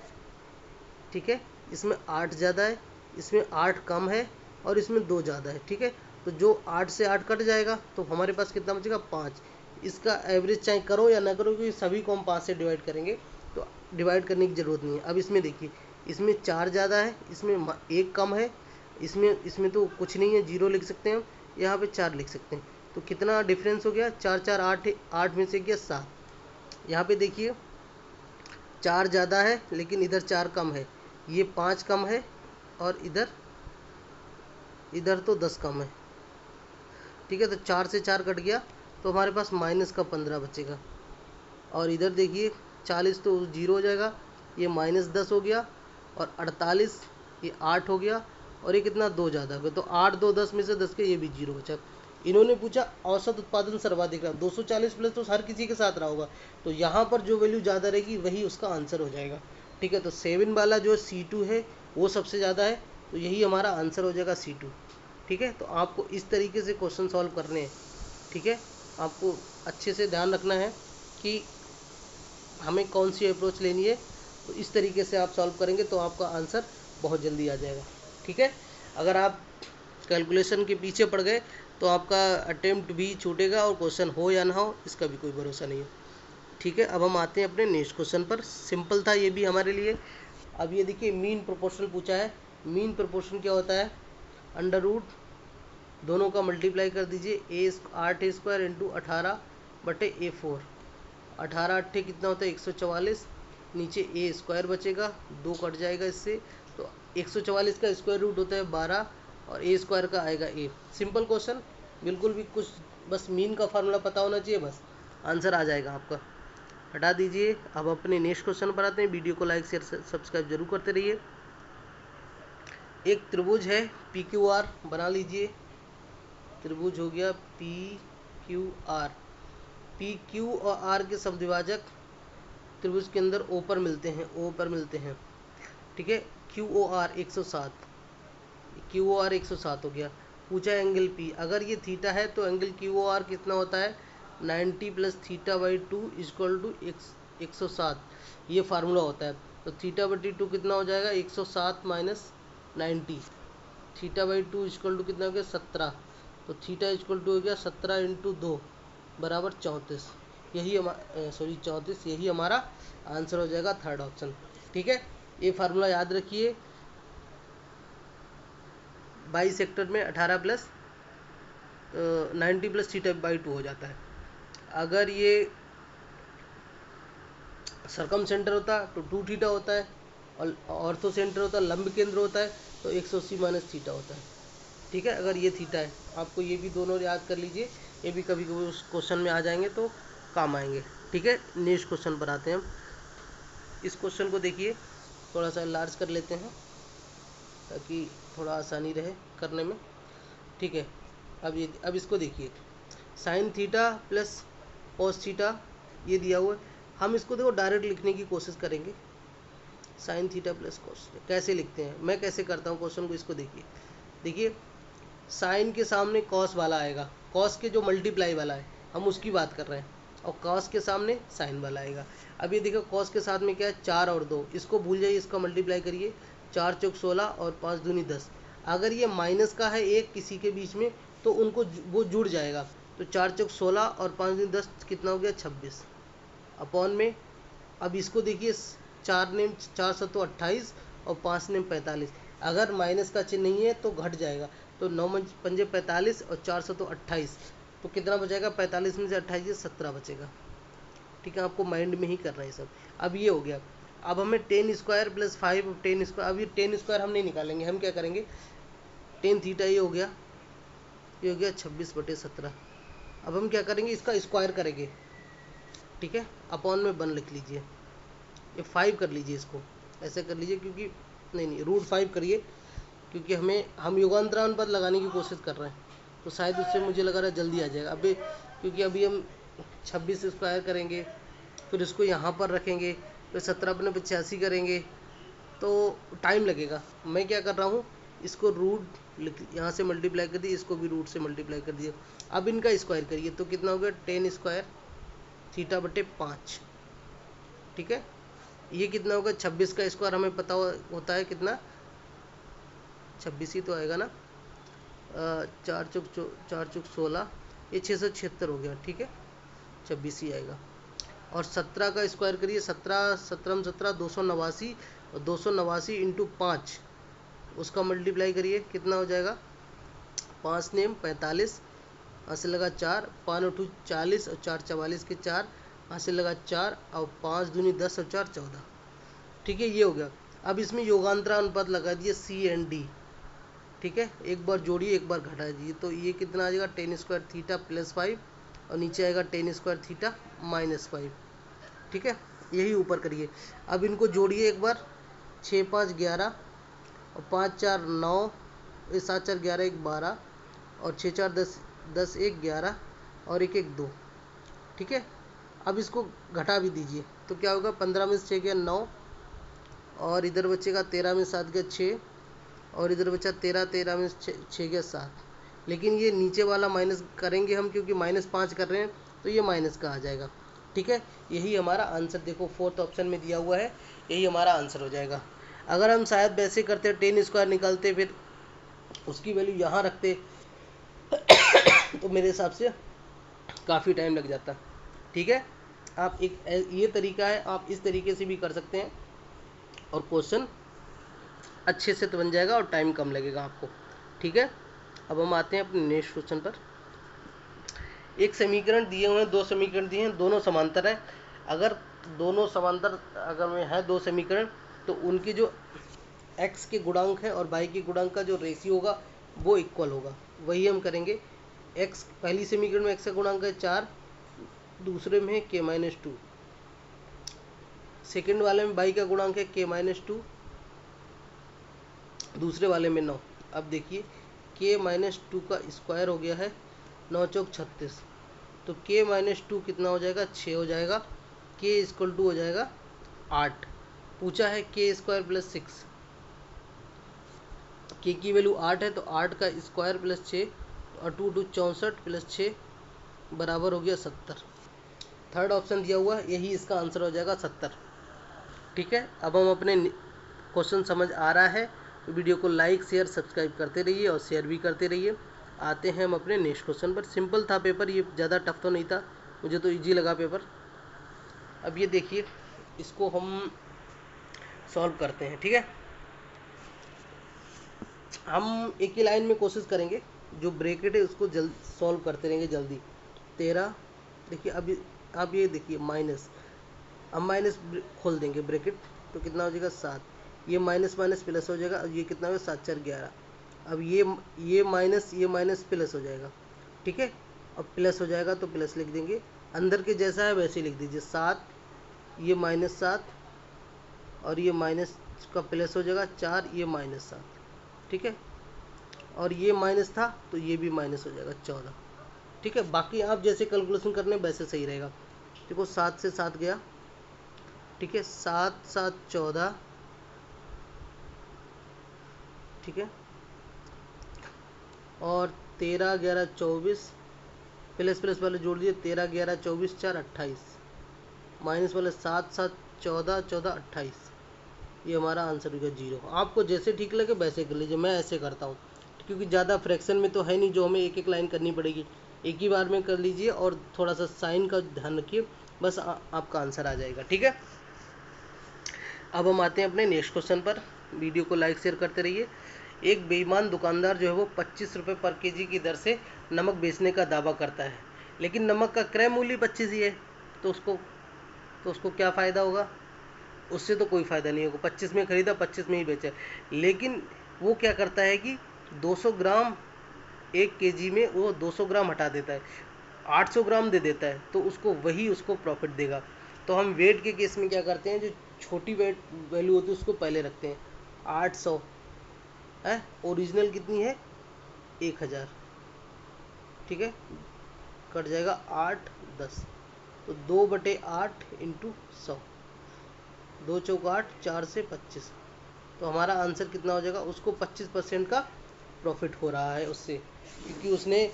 Speaker 1: ठीक है, इसमें 8 ज़्यादा है, इसमें 8 कम है, और इसमें 2 ज़्यादा है। ठीक है, तो जो 8 से 8 कट जाएगा तो हमारे पास कितना बचेगा 5। इसका एवरेज चाहे करो या ना करो, क्योंकि सभी को हम 5 से डिवाइड करेंगे, तो डिवाइड करने की ज़रूरत नहीं है। अब इसमें देखिए, इसमें 4 ज़्यादा है, इसमें 1 कम है, इसमें तो कुछ नहीं है, 0 लिख सकते हैं हम, यहाँ पे 4 लिख सकते हैं। तो कितना डिफरेंस हो गया, 4 4 8, 8 में से गया 7। यहाँ पे देखिए 4 ज़्यादा है लेकिन इधर 4 कम है, ये 5 कम है, और इधर तो 10 कम है। ठीक है, तो 4 से 4 कट गया तो हमारे पास माइनस का 15 बचेगा। और इधर देखिए 40 तो 0 हो जाएगा, ये -10 हो गया, और 48 ये 8 हो गया, और ये कितना 2 ज़्यादा हो गया, तो 8 2 10 में से 10 के ये भी 0 बचा। इन्होंने पूछा औसत उत्पादन सर्वाधिक रहा, 240 प्लस तो हर किसी के साथ रहा होगा, तो यहाँ पर जो वैल्यू ज़्यादा रहेगी वही उसका आंसर हो जाएगा। ठीक है, तो 7 वाला जो C2 है वो सबसे ज़्यादा है, तो यही हमारा आंसर हो जाएगा C2। ठीक है, तो आपको इस तरीके से क्वेश्चन सॉल्व करने हैं। ठीक है, आपको अच्छे से ध्यान रखना है कि हमें कौन सी अप्रोच लेनी है, तो इस तरीके से आप सॉल्व करेंगे तो आपका आंसर बहुत जल्दी आ जाएगा। ठीक है, अगर आप कैलकुलेशन के पीछे पड़ गए तो आपका अटेम्प्ट भी छूटेगा, और क्वेश्चन हो या ना हो इसका भी कोई भरोसा नहीं है। ठीक है, अब हम आते हैं अपने नेक्स्ट क्वेश्चन पर। सिंपल था ये भी हमारे लिए। अब ये देखिए मीन प्रोपोर्शनल पूछा है। मीन प्रोपोर्शन क्या होता है, अंडर रूट दोनों का मल्टीप्लाई कर दीजिए, 8a² इंटू 18/a4। 18 8 कितना होता है 144, नीचे a² बचेगा, 2 कट जाएगा इससे, तो 144 का स्क्वायर रूट होता है 12, और a² का आएगा a। सिंपल क्वेश्चन, बिल्कुल भी कुछ, बस मीन का फार्मूला पता होना चाहिए, बस आंसर आ जाएगा आपका। हटा दीजिए। अब अपने नेक्स्ट क्वेश्चन पर आते हैं। वीडियो को लाइक शेयर सब्सक्राइब जरूर करते रहिए। एक त्रिभुज है PQR, बना लीजिए। त्रिभुज हो गया PQR। PQ और R के समद्विभाजक त्रिभुज के अंदर O पर मिलते हैं, O पर मिलते हैं। ठीक है, QOR 107, QOR 107 हो गया। पूछा एंगल P, अगर ये थीटा है तो एंगल QOR कितना होता है 90 + θ/2 = 107, ये फार्मूला होता है। तो θ/2 कितना हो जाएगा 107 - 90, θ/2 = कितना हो गया 17, तो थीटा = हो गया 17 × 2 बराबर 34, यही 34, यही हमारा आंसर हो जाएगा, थर्ड ऑप्शन। ठीक है, ये फार्मूला याद रखिए। बाई सेक्टर में 18 + 90 + θ/2 हो जाता है। अगर ये सरकम सेंटर होता तो 2 थीटा होता है, और ऑर्थो सेंटर होता, लंब केंद्र होता है, तो 180 - थीटा होता है। ठीक है, अगर ये थीटा है, आपको ये भी दोनों याद कर लीजिए, ये भी कभी कभी उस क्वेश्चन में आ जाएंगे तो काम आएंगे। ठीक है, नेक्स्ट क्वेश्चन पर आते हैं हम। इस क्वेश्चन को देखिए, थोड़ा सा लार्ज कर लेते हैं ताकि थोड़ा आसानी रहे करने में। ठीक है, अब इसको देखिए, sine theta plus cos theta ये दिया हुआ है। हम इसको देखो डायरेक्ट लिखने की कोशिश करेंगे। साइन थीटा प्लस कॉस कैसे लिखते हैं, मैं कैसे करता हूँ क्वेश्चन को, इसको देखिए साइन के सामने कॉस वाला आएगा, कॉस के जो मल्टीप्लाई वाला है हम उसकी बात कर रहे हैं, और कॉस के सामने साइन वाला आएगा। अब ये देखो कॉस के साथ में क्या है 4 और 2, इसको भूल जाइए, इसका मल्टीप्लाई करिए, 4 चौक 16 और 5 दूनी 10। अगर ये माइनस का है एक किसी के बीच में तो उनको वो जुड़ जाएगा, तो 4 चौक 16 और 5 दूनी 10 कितना हो गया 26 अपॉन में। अब इसको देखिए 4 नेम 4 7 28 और 5 नेम 45, अगर माइनस का चिन्ह नहीं है तो घट जाएगा, तो 9 पंजे 45 और 4 7 28, तो कितना बचेगा 45 में से 28 17 बचेगा। ठीक है, आपको माइंड में ही करना है सब। अब ये हो गया। अब हमें 10² + 5 10², अब ये 10² हम नहीं निकालेंगे, हम क्या करेंगे, टेन थीटा ये हो गया 26/17। अब हम क्या करेंगे, इसका स्क्वायर करेंगे। ठीक है, अपॉन में 1 लिख लीजिए, ये 5 कर लीजिए, इसको ऐसे कर लीजिए, क्योंकि नहीं √5 करिए, क्योंकि हम युगांतरानुपात लगाने की कोशिश कर रहे हैं, तो शायद उससे मुझे लग रहा है जल्दी आ जाएगा। अभी क्योंकि अभी हम 26 स्क्वायर करेंगे, फिर उसको यहाँ पर रखेंगे, फिर 17 अपने 85 करेंगे, तो टाइम लगेगा। मैं क्या कर रहा हूँ, इसको रूट यहाँ से मल्टीप्लाई कर दिए, इसको भी रूट से मल्टीप्लाई कर दिए। अब इनका स्क्वायर करिए तो कितना हो गया 10² θ/5। ठीक है, ये कितना होगा 26 का स्क्वायर हमें पता होता है कितना 26 ही तो आएगा ना, 4 चौक 16, ये 676 हो गया। ठीक है, 26 ही आएगा। और 17 का स्क्वायर करिए, 17 17 17 289, और 289 × 5 उसका मल्टीप्लाई करिए, कितना हो जाएगा 5 नेम 45, यहाँ से लगा 4, 5 × 40 और 4 44 के 4, यहाँ से लगा 4 और 5 दूनी 10 और 4 14। ठीक है, ये हो गया। अब इसमें योगांतरानुपात लगा दिए C and D। ठीक है, एक बार जोड़िए एक बार घटा दीजिए, तो ये कितना आ जाएगा टेन स्क्वायर थीटा प्लस 5 और नीचे आएगा टेन स्क्वायर थीटा माइनस 5। ठीक है, यही ऊपर करिए। अब इनको जोड़िए एक बार, 6 5 11 और 5 4 9, 7 4 11 1 12 और 6 4 10 10 1 11 और 1 1 2। ठीक है, अब इसको घटा भी दीजिए, तो क्या होगा 15 में से 6 गया 9 और इधर बचेगा 13 में 7 गया 6 और इधर बचा 13 13 में 6 गया 7। लेकिन ये नीचे वाला माइनस करेंगे हम, क्योंकि -5 कर रहे हैं तो ये माइनस का आ जाएगा। ठीक है, यही हमारा आंसर देखो फोर्थ ऑप्शन में दिया हुआ है, यही हमारा आंसर हो जाएगा। अगर हम शायद वैसे करते टेन स्क्वायर निकालते फिर उसकी वैल्यू यहाँ रखते तो मेरे हिसाब से काफ़ी टाइम लग जाता। ठीक है, आप एक ये तरीका है, आप इस तरीके से भी कर सकते हैं और क्वेश्चन अच्छे से तो बन जाएगा और टाइम कम लगेगा आपको। ठीक है, अब हम आते हैं अपने नेक्स्ट क्वेश्चन पर। एक समीकरण दिए हुए हैं, दो समीकरण दिए हैं, दोनों समांतर हैं। अगर दोनों समांतर अगर में है दो समीकरण, तो उनकी जो x के गुणांक है और y के गुणांक का जो रेशियो होगा वो इक्वल होगा। वही हम करेंगे। x पहली समीकरण में x का गुणांक है 4, दूसरे में है k-2, सेकंड वाले में y का गुणांक है k-2, दूसरे वाले में 9। अब देखिए k-2 का स्क्वायर हो गया है 9 चौक 36, तो k-2 कितना हो जाएगा 6 हो जाएगा। k इक्वल टू हो जाएगा 8। पूछा है k स्क्वायर प्लस 6, k की वैल्यू 8 है तो 8 का स्क्वायर प्लस 6 और 2 2 64 प्लस 6 बराबर हो गया 70। थर्ड ऑप्शन दिया हुआ है, यही इसका आंसर हो जाएगा 70। ठीक है, अब हम अपने क्वेश्चन समझ आ रहा है तो वीडियो को लाइक शेयर सब्सक्राइब करते रहिए और शेयर भी करते रहिए। आते हैं हम अपने नेक्स्ट क्वेश्चन पर। सिंपल था पेपर, ये ज़्यादा टफ तो नहीं था, मुझे तो इजी लगा पेपर। अब ये देखिए, इसको हम सॉल्व करते हैं। ठीक है, हम एक ही लाइन में कोशिश करेंगे, जो ब्रैकेट है उसको जल्द सॉल्व करते रहेंगे जल्दी। 13 देखिए, अब ये देखिए माइनस, अब माइनस खोल देंगे ब्रैकेट तो कितना हो जाएगा 7, ये माइनस माइनस प्लस हो जाएगा, अब ये कितना होगा 7 4 11। अब ये माइनस प्लस हो जाएगा। ठीक है, अब प्लस हो जाएगा तो प्लस लिख देंगे, अंदर के जैसा है वैसे लिख दीजिए 7, ये -7 और ये माइनस का प्लस हो जाएगा 4, ये -7। ठीक है, और ये माइनस था तो ये भी माइनस हो जाएगा 14। ठीक है, बाकी आप जैसे कैलकुलेशन करने वैसे सही रहेगा। देखो 7 से 7 गया। ठीक है, 7 7 14। ठीक है, और 13 11 24, प्लस प्लस वाले जोड़ दिए, 13 11 24 4 28, माइनस वाले 7 7 14 14 28। ये हमारा आंसर हो गया 0। आपको जैसे ठीक लगे वैसे कर लीजिए, मैं ऐसे करता हूँ क्योंकि ज़्यादा फ्रैक्शन में तो है नहीं जो हमें एक एक लाइन करनी पड़ेगी, एक ही बार में कर लीजिए और थोड़ा सा साइन का ध्यान रखिए, बस आपका आंसर आ जाएगा। ठीक है, अब हम आते हैं अपने नेक्स्ट क्वेश्चन पर। वीडियो को लाइक शेयर करते रहिए। एक बेईमान दुकानदार जो है वो 25 रुपये पर केजी की दर से नमक बेचने का दावा करता है, लेकिन नमक का क्रय मूल्य 25 ही है, तो उसको क्या फ़ायदा होगा? उससे तो कोई फ़ायदा नहीं होगा। 25 में ख़रीदा, 25 में ही बेचा, लेकिन वो क्या करता है कि 200 ग्राम 1 केजी में वो 200 ग्राम हटा देता है, 800 ग्राम दे देता है, तो उसको प्रॉफिट देगा। तो हम वेट के केस में क्या करते हैं, जो छोटी वेट वैल्यू होती है उसको पहले रखते हैं। 800 है, ओरिजिनल कितनी है 1000। ठीक है, कट जाएगा 8 10, तो 2/8 इंटू 100, 2 चौक 8, 4 से 25, तो हमारा आंसर कितना हो जाएगा? उसको 25% का प्रॉफिट हो रहा है उससे, क्योंकि उसने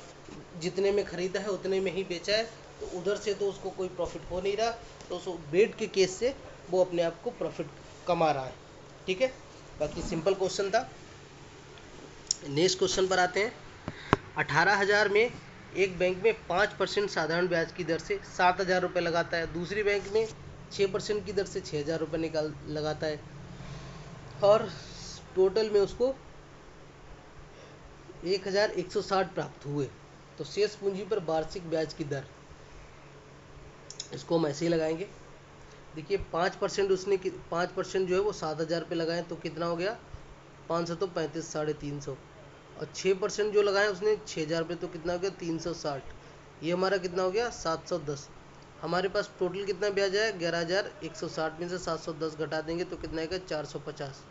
Speaker 1: जितने में ख़रीदा है उतने में ही बेचा है, तो उधर से तो उसको कोई प्रॉफिट हो नहीं रहा, तो उस वेट के केस से वो अपने आप को प्रॉफिट कमा रहा है। ठीक है, बाकी सिंपल क्वेश्चन था। नेक्स्ट क्वेश्चन पर आते हैं। 18,000 में एक बैंक में 5% साधारण ब्याज की दर से 7,000 रुपये लगाता है, दूसरी बैंक में 6% की दर से 6,000 रुपये लगाता है, और टोटल में उसको 1,160 प्राप्त हुए, तो शेष पूंजी पर वार्षिक ब्याज की दर, इसको हम ऐसे ही लगाएंगे। देखिए 5% जो है वो 7,000 रुपये लगाएं तो कितना हो गया 500, तो 35 350, और 6% जो लगाया उसने 6,000 रुपये, तो कितना हो गया 360। ये हमारा कितना हो गया 710। हमारे पास टोटल कितना ब्याज है 11,160 में से 710 घटा देंगे तो कितना आएगा 450।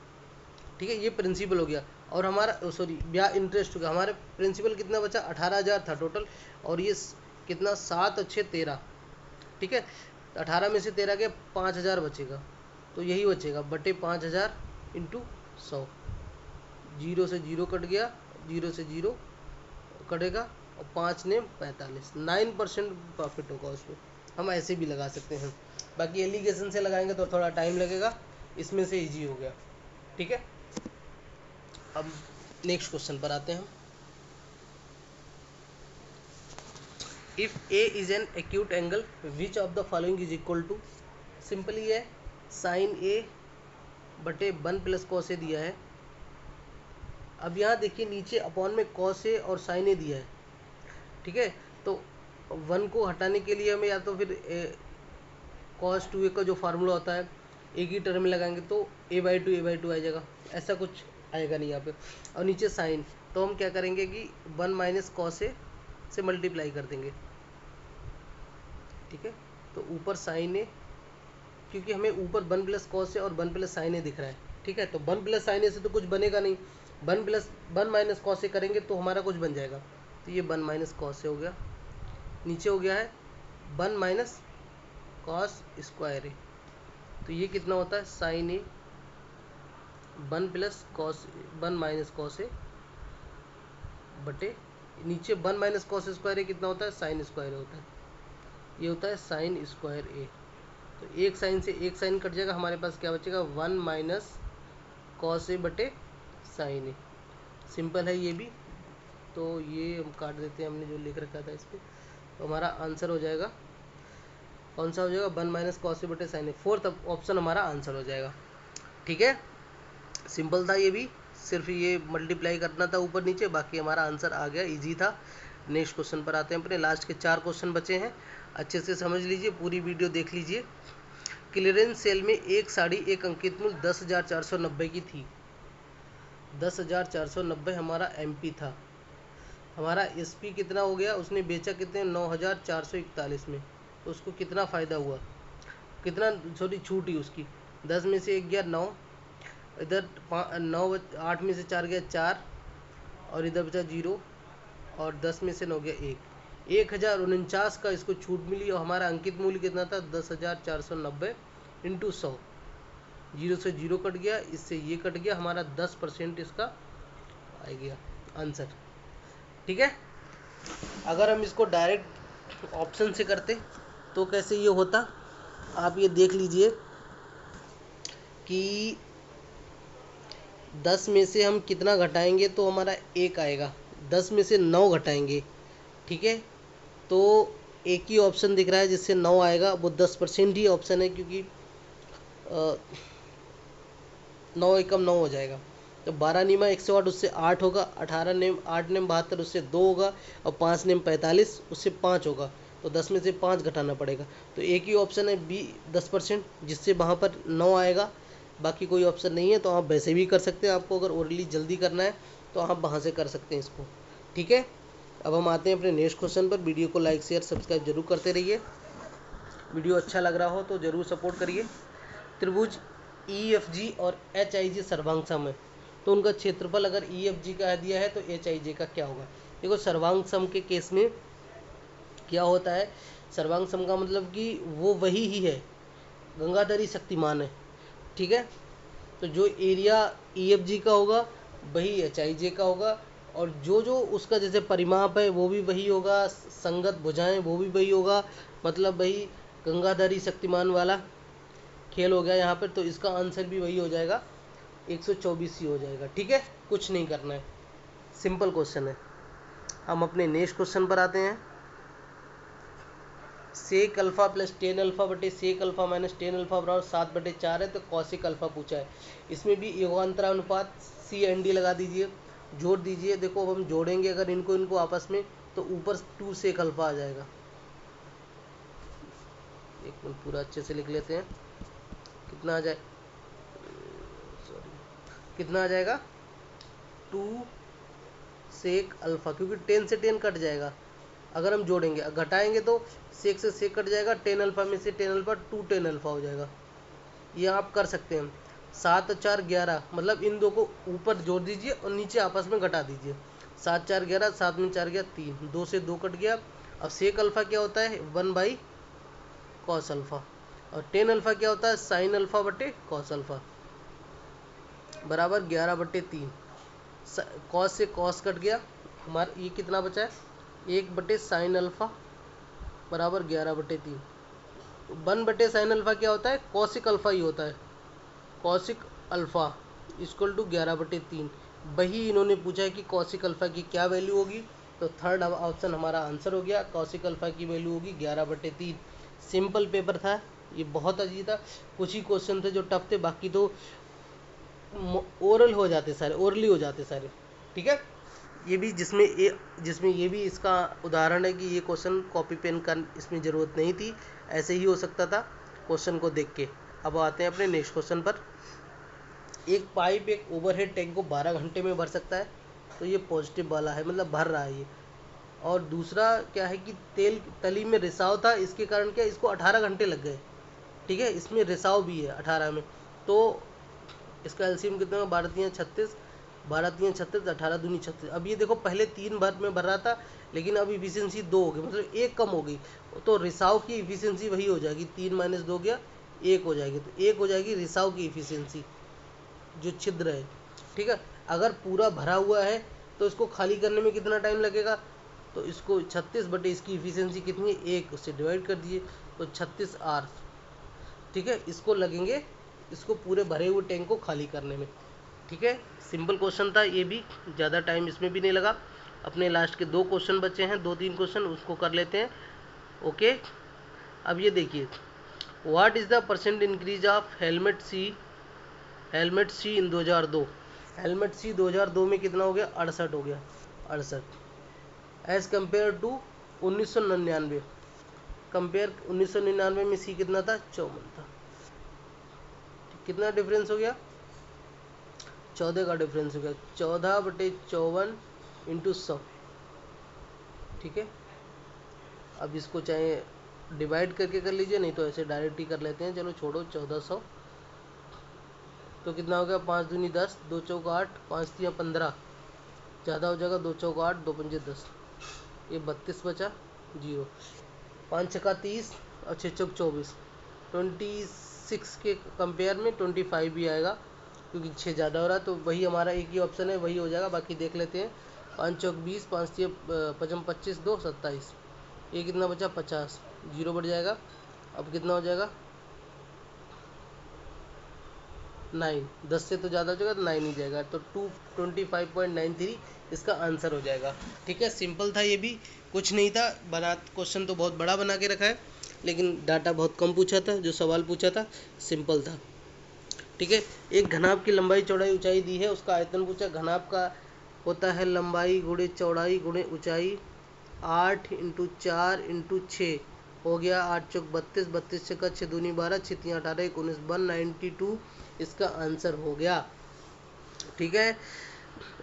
Speaker 1: ठीक है, ये प्रिंसिपल हो गया। और हमारा सॉरी ब्याज इंटरेस्ट हो गया। हमारे प्रिंसिपल कितना बचा 18,000 था टोटल, और ये कितना 7 अच्छे 13। ठीक है, 18 में से 13 के 5,000 बचेगा, तो यही बचेगा बटे 5,000 इंटू 100। जीरो से जीरो कट गया, जीरो से जीरो कटेगा, और 5 ने 45, 9% प्रॉफिट होगा उसमें। हम ऐसे भी लगा सकते हैं, बाकी एलिगेशन से लगाएंगे तो थोड़ा टाइम लगेगा, इसमें से इजी हो गया। ठीक है, अब नेक्स्ट क्वेश्चन पर आते हैं हम। If a is an acute angle which of the following is equal to, simply है साइन ए बटे 1 + कॉस ए दिया है। अब यहाँ देखिए नीचे अपॉन में कॉस ए और साइन ए दिया है। ठीक है, तो 1 को हटाने के लिए हमें या तो फिर cos 2a का जो फार्मूला होता है एक ही टर्म में लगाएंगे तो a/2 आ जाएगा, ऐसा कुछ आएगा नहीं यहाँ पे। और नीचे साइन, तो हम क्या करेंगे कि 1 - cos a से मल्टीप्लाई कर देंगे। ठीक है, तो ऊपर साइन ए, क्योंकि हमें ऊपर 1 + cos a और 1 + sin a दिख रहा है। ठीक है, तो 1 + sin a से तो कुछ बनेगा नहीं, 1 - cos a करेंगे तो हमारा कुछ बन जाएगा। तो ये 1 - cos a हो गया, नीचे हो गया है 1 - cos स्क्वायर ए, तो ये कितना होता है साइन ए 1 - cos ए बटे नीचे 1 - cos स्क्वायर ए कितना होता है साइन स्क्वायर होता है, ये होता है साइन स्क्वायर ए। तो एक साइन से एक साइन कट जाएगा, हमारे पास क्या बचेगा 1 - cos ए बटे साइन ए। सिंपल है ये भी, तो ये हम काट देते हैं, हमने जो लिख रखा था इस पर। तो हमारा आंसर हो जाएगा कौन सा हो जाएगा 1 - cos ए बटे साइन ए, फोर्थ ऑप्शन हमारा आंसर हो जाएगा। ठीक है, सिंपल था ये भी, सिर्फ ये मल्टीप्लाई करना था ऊपर नीचे, बाकी हमारा आंसर आ गया, इजी था। नेक्स्ट क्वेश्चन पर आते हैं अपने, लास्ट के 4 क्वेश्चन बचे हैं, अच्छे से समझ लीजिए, पूरी वीडियो देख लीजिए। क्लियरेंस सेल में एक साड़ी एक अंकित मूल्य 10,490 की थी, 10,490 हमारा एमपी था। हमारा एसपी कितना हो गया, उसने बेचा कितने 9,441 में, तो उसको कितना फ़ायदा हुआ, कितना छोटी छूट ही उसकी, 10 में से 1 गया 9, इधर 9 8 में से 4 गया 4, और इधर बचा 0, और 10 में से 9 गया 1, 1,049 का इसको छूट मिली। और हमारा अंकित मूल्य कितना था 10,490 इंटू 100, 0 से 0 कट गया, इससे ये कट गया, हमारा 10% इसका आ गया आंसर। ठीक है, अगर हम इसको डायरेक्ट ऑप्शन से करते तो कैसे ये होता, आप ये देख लीजिए कि 10 में से हम कितना घटाएंगे तो हमारा 1 आएगा, 10 में से 9 घटाएंगे। ठीक है, तो एक ही ऑप्शन दिख रहा है जिससे 9 आएगा, वो 10% ही ऑप्शन है, क्योंकि 9 एकम 9 हो जाएगा। तो 12 नियम 108 उससे 8 होगा, 18 नियम 8 नियम 72 उससे 2 होगा, और 5 नियम 45 उससे 5 होगा, तो 10 में से 5 घटाना पड़ेगा। तो एक ही ऑप्शन है बी 10%, जिससे वहाँ पर 9 आएगा, बाकी कोई ऑप्शन नहीं है। तो आप वैसे भी कर सकते हैं, आपको अगर ओरली जल्दी करना है तो आप वहाँ से कर सकते हैं इसको। ठीक है, अब हम आते हैं अपने नेक्स्ट क्वेश्चन पर। वीडियो को लाइक शेयर सब्सक्राइब जरूर करते रहिए, वीडियो अच्छा लग रहा हो तो ज़रूर सपोर्ट करिए। त्रिभुज EFG और HIJ सर्वांग सम है, तो उनका क्षेत्रफल अगर EFG का दिया है तो HIJ का क्या होगा। देखो सर्वांग सम के केस में क्या होता है, सर्वांग सम का मतलब कि वो वही ही है, गंगाधरी शक्तिमान है। ठीक है, तो जो एरिया EFG का होगा वही HIJ का होगा, और जो उसका जैसे परिमाप है वो भी वही होगा, संगत भुजाएं वो भी वही होगा, मतलब वही गंगाधरी शक्तिमान वाला खेल हो गया यहाँ पर। तो इसका आंसर भी वही हो जाएगा, 124 ही हो जाएगा। ठीक है, कुछ नहीं करना है, सिंपल क्वेश्चन है। हम अपने नेक्स्ट क्वेश्चन पर आते हैं। Sec alpha plus tan alpha बटे sec alpha minus tan alpha बराबर 7/4 है, तो कौशिक अल्फा पूछा है। इसमें भी योगांतरानुपात CND लगा दीजिए, जोड़ दीजिए। देखो अब हम जोड़ेंगे अगर इनको आपस में, तो ऊपर 2 सेक अल्फा आ जाएगा। एक मिनट पूरा अच्छे से लिख लेते हैं, कितना आ जाए, सॉरी, कितना आ जाएगा 2 सेक अल्फ़ा, क्योंकि 10 से 10 कट जाएगा अगर हम जोड़ेंगे, घटाएंगे तो सेक से सेक कट जाएगा, 10 अल्फ़ा में से 10 अल्फ़ा 2 10 अल्फ़ा हो जाएगा। ये आप कर सकते हैं। 7 और 4 11, मतलब इन दो को ऊपर जोड़ दीजिए और नीचे आपस में घटा दीजिए। 7 4 11, 7 में 4 गया 3, 2 से 2 कट गया। अब सेक अल्फ़ा क्या होता है 1 कॉस अल्फ़ा, और 10 अल्फ़ा क्या होता है साइन अल्फ़ा बटे कॉस अल्फ़ा बराबर 11/3। कॉस से कॉस कट गया, हमारा ये कितना बचा है 1/साइन अल्फ़ा बराबर 11/3। 1/साइन अल्फ़ा क्या होता है कॉसिक अल्फ़ा ही होता है, कॉसिक अल्फ़ा इक्वल टू 11/3। वही इन्होंने पूछा है कि कॉसिक अल्फ़ा की क्या वैल्यू होगी, तो थर्ड ऑप्शन हमारा आंसर हो गया, कॉसिक अल्फ़ा की वैल्यू होगी 11/3। सिंपल पेपर था ये, बहुत अजीब था। कुछ ही क्वेश्चन थे जो टफ थे, बाकी तो ओरल हो जाते सारे, ओरली हो जाते सारे। ठीक है, ये भी जिसमें ये भी इसका उदाहरण है कि ये क्वेश्चन कॉपी पेन का इसमें ज़रूरत नहीं थी, ऐसे ही हो सकता था क्वेश्चन को देख के। अब आते हैं अपने नेक्स्ट क्वेश्चन पर। एक पाइप एक ओवरहेड टैंक को 12 घंटे में भर सकता है, तो ये पॉजिटिव वाला है, मतलब भर रहा है ये। और दूसरा क्या है कि तेल तली में रिसाव था, इसके कारण क्या इसको 18 घंटे लग गए। ठीक है, इसमें रिसाव भी है 18 में, तो इसका एलसीएम कितना है 12 3 36, 12 3 36, 18 दूनी 36। अब ये देखो पहले 3 बार में भर रहा था, लेकिन अब इफिशियंसी 2 हो गई, मतलब 1 कम हो गई, तो रिसाव की इफिशियंसी वही हो जाएगी, 3 - 2 गया 1 हो जाएगी, तो 1 हो जाएगी रिसाव की इफिशियंसी जो छिद्र है। ठीक है, अगर पूरा भरा हुआ है तो इसको खाली करने में कितना टाइम लगेगा, तो इसको 36 बटे इसकी इफिशियंसी कितनी है 1, उससे डिवाइड कर दिए तो 36 आर। ठीक है, इसको लगेंगे इसको पूरे भरे हुए टैंक को खाली करने में। ठीक है, सिंपल क्वेश्चन था ये भी, ज़्यादा टाइम इसमें भी नहीं लगा। अपने लास्ट के 2 क्वेश्चन बचे हैं, 2-3 क्वेश्चन उसको कर लेते हैं। ओके, अब ये देखिए, what is the percent increase of helmet C in 2002। Helmet C 2002 में कितना हो गया 68 हो गया, 68 एज कम्पेयर टू 1999। कंपेयर 1999 में सी कितना था 54 था। कितना डिफरेंस हो गया 14 का डिफरेंस हो गया, 14/54 इंटू 100। ठीक है, अब इसको चाहे डिवाइड करके कर लीजिए, नहीं तो ऐसे डायरेक्ट ही कर लेते हैं, चलो छोड़ो 1400। तो कितना हो गया 5 दूनी 10, 2 चौक 8, 5 तिया 15, ज़्यादा हो जाएगा 2 चौक 8, 2 पंजे 10, ये 32 बचा 0, 5 छक्का 30 और 6 चौक 24, 26 के कंपेयर में 25 भी आएगा, क्योंकि 6 ज़्यादा हो रहा है, तो वही हमारा एक ही ऑप्शन है, वही हो जाएगा। बाकी देख लेते हैं, 5 चौक 20, 5 तिया 25, 2 27, ये कितना बचा 50, 0 बढ़ जाएगा। अब कितना हो जाएगा 9, 10 से तो ज़्यादा हो जाएगा तो 9 ही जाएगा, तो 225.93 इसका आंसर हो जाएगा। ठीक है, सिंपल था ये भी, कुछ नहीं था बना, क्वेश्चन तो बहुत बड़ा बना के रखा है, लेकिन डाटा बहुत कम पूछा था, जो सवाल पूछा था सिंपल था। ठीक है, एक घनाभ की लंबाई चौड़ाई ऊंचाई दी है, उसका आयतन पूछा। घनाभ का होता है लंबाई गुणे चौड़ाई गुणे ऊंचाई, 8 × 4 × 6 हो गया 8 चौक 32, 32 छक्का 6 दूनी 12, 6 तिया 18, 19 192 इसका आंसर हो गया। ठीक है,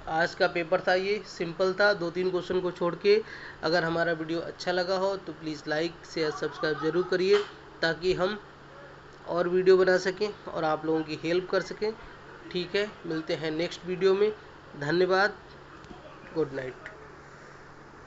Speaker 1: आज का पेपर था ये, सिंपल था, 2-3 क्वेश्चन को छोड़ के। अगर हमारा वीडियो अच्छा लगा हो तो प्लीज़ लाइक शेयर सब्सक्राइब ज़रूर करिए, ताकि हम और वीडियो बना सकें और आप लोगों की हेल्प कर सकें। ठीक है, मिलते हैं नेक्स्ट वीडियो में। धन्यवाद, गुड नाइट।